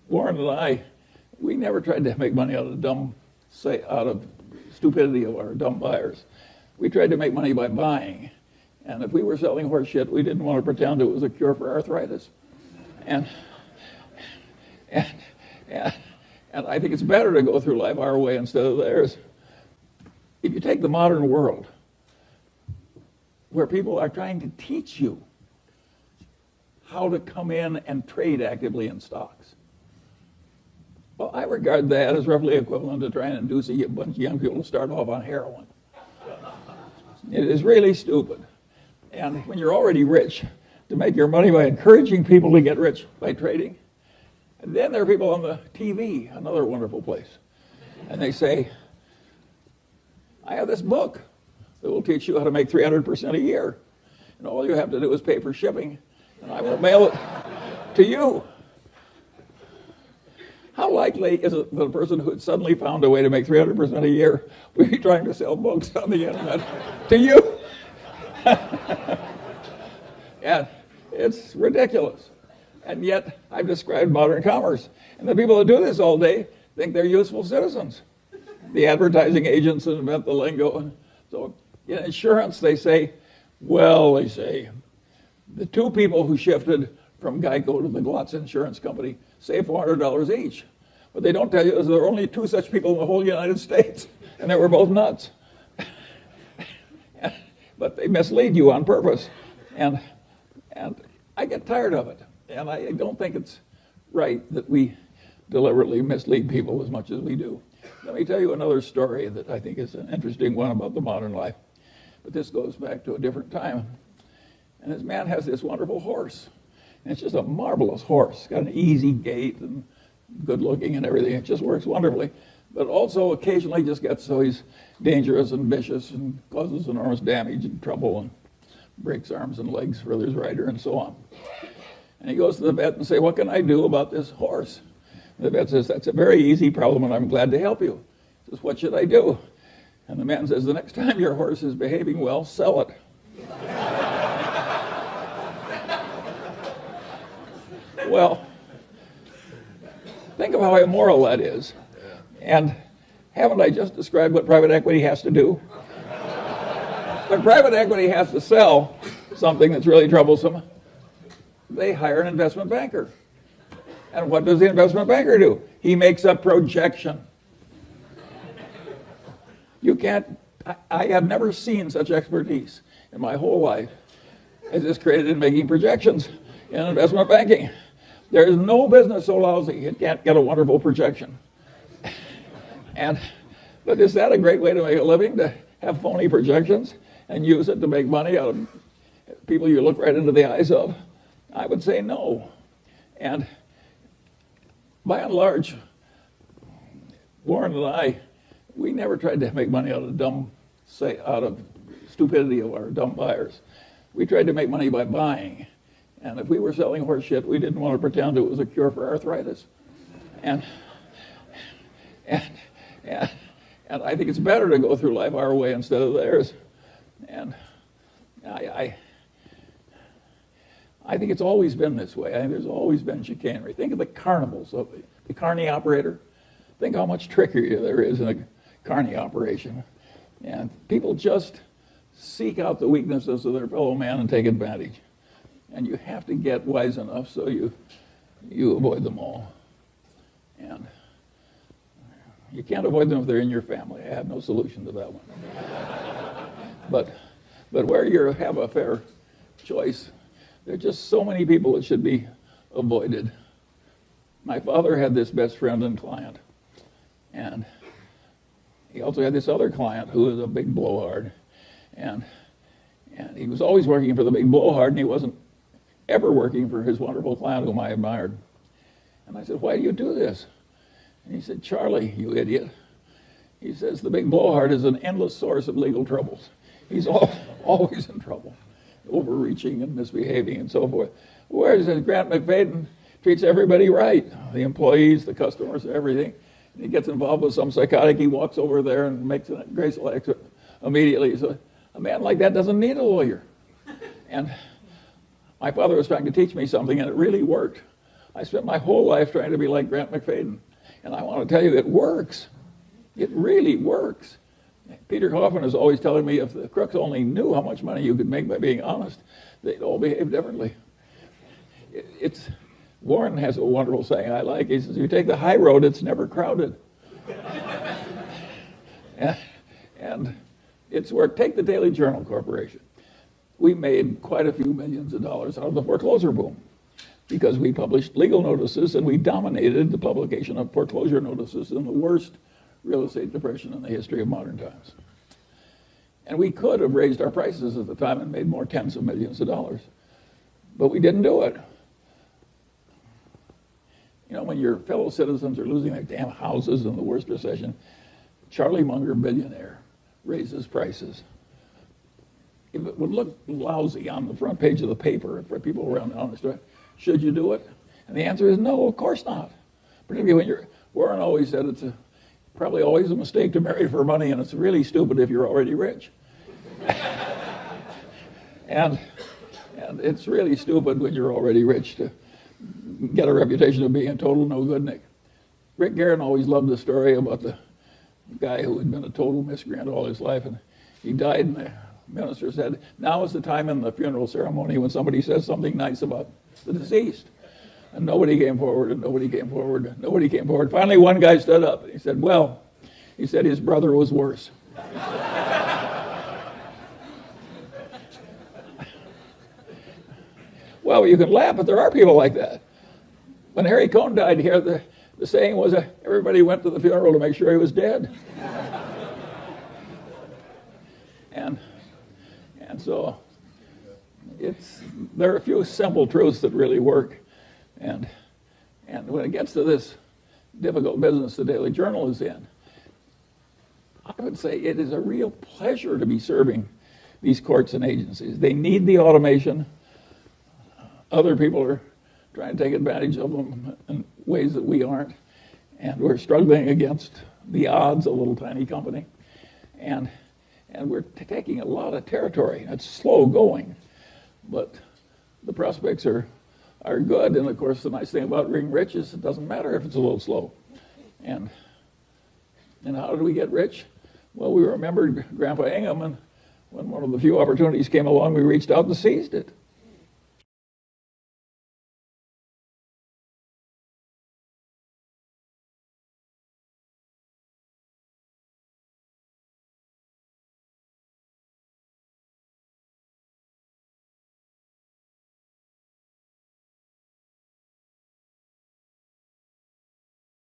Warren and I, we never tried to make money out of stupidity of our dumb buyers. We tried to make money by buying. And if we were selling horse shit, we didn't want to pretend it was a cure for arthritis. And I think it's better to go through life our way instead of theirs. If you take the modern world, where people are trying to teach you how to come in and trade actively in stocks, well, I regard that as roughly equivalent to trying to induce a bunch of young people to start off on heroin. It is really stupid. And when you're already rich, to make your money by encouraging people to get rich by trading. And then there are people on the TV, another wonderful place. And they say, I have this book that will teach you how to make 300% a year. And all you have to do is pay for shipping, and I will mail it to you. How likely is it that a person who had suddenly found a way to make 300% a year would be trying to sell books on the internet to you? And it's ridiculous. And yet, I've described modern commerce. And the people that do this all day think they're useful citizens. The advertising agents that invent the lingo. And so in insurance, they say, the two people who shifted from Geico to the Glotz Insurance Company saved $400 each. What they don't tell you is there are only two such people in the whole United States, and they were both nuts. But they mislead you on purpose. And I get tired of it. And I don't think it's right that we deliberately mislead people as much as we do. Let me tell you another story that I think is an interesting one about the modern life. But this goes back to a different time. And this man has this wonderful horse. And it's just a marvelous horse. It's got an easy gait and good looking and everything. It just works wonderfully. But also occasionally just gets so he's dangerous and vicious and causes enormous damage and trouble and breaks arms and legs for his rider and so on. And he goes to the vet and says, what can I do about this horse? And the vet says, that's a very easy problem and I'm glad to help you. He says, what should I do? And the man says, the next time your horse is behaving well, sell it. Well, think of how immoral that is. And haven't I just described what private equity has to do? When private equity has to sell something that's really troublesome, they hire an investment banker. And what does the investment banker do? He makes a projection. You can't, I have never seen such expertise in my whole life as is created in making projections in investment banking. There is no business so lousy it can't get a wonderful projection. But is that a great way to make a living, to have phony projections and use it to make money out of people you look right into the eyes of? I would say no. And by and large, Warren and I, we never tried to make money out of stupidity of our dumb buyers. We tried to make money by buying. And if we were selling horse shit, we didn't want to pretend it was a cure for arthritis. And I think it's better to go through life our way instead of theirs. And I think it's always been this way. I think there's always been chicanery. Think of the carnivals, of the carny operator. Think how much trickery there is in a carny operation. And people just seek out the weaknesses of their fellow man and take advantage. And you have to get wise enough so you avoid them all. And you can't avoid them if they're in your family. I have no solution to that one. But where you have a fair choice, there are just so many people that should be avoided. My father had this best friend and client. And he also had this other client who was a big blowhard. And he was always working for the big blowhard, and he wasn't ever working for his wonderful client whom I admired. And I said, why do you do this? And he said, Charlie, you idiot. He says, the big blowhard is an endless source of legal troubles. He's always in trouble, overreaching and misbehaving and so forth. Whereas Grant McFadden treats everybody right, the employees, the customers, everything. And he gets involved with some psychotic, he walks over there and makes a graceful exit immediately. So a man like that doesn't need a lawyer. And my father was trying to teach me something, and it really worked. I spent my whole life trying to be like Grant McFadden. And I want to tell you, it works. It really works. Peter Kaufman is always telling me if the crooks only knew how much money you could make by being honest, they'd all behave differently. Warren has a wonderful saying I like. He says, you take the high road, it's never crowded. and it's worked. Take the Daily Journal Corporation. We made quite a few millions of dollars out of the foreclosure boom because we published legal notices and we dominated the publication of foreclosure notices in the worst real estate depression in the history of modern times. And we could have raised our prices at the time and made more tens of millions of dollars. But we didn't do it. You know, when your fellow citizens are losing their damn houses in the worst recession, Charlie Munger, billionaire, raises prices. If it would look lousy on the front page of the paper for people around the honest street, should you do it? And the answer is no, of course not. Particularly when Warren always said it's probably always a mistake to marry for money, and it's really stupid if you're already rich. and it's really stupid when you're already rich to get a reputation of being a total no-good-nick. Rick Guerin always loved the story about the guy who had been a total miscreant all his life, and he died, and the minister said, now is the time in the funeral ceremony when somebody says something nice about the deceased. And nobody came forward, and nobody came forward, and nobody came forward. Finally, one guy stood up, and he said, well, he said his brother was worse. Well, you can laugh, but there are people like that. When Harry Cohn died here, the saying was everybody went to the funeral to make sure he was dead. and so there are a few simple truths that really work. And when it gets to this difficult business the Daily Journal is in, I would say it is a real pleasure to be serving these courts and agencies. They need the automation. Other people are trying to take advantage of them in ways that we aren't. And we're struggling against the odds, a little tiny company. And we're taking a lot of territory. It's slow going, but the prospects are good. And of course, the nice thing about being rich is it doesn't matter if it's a little slow. And how did we get rich? Well, we remembered Grandpa Ingham, and when one of the few opportunities came along, we reached out and seized it.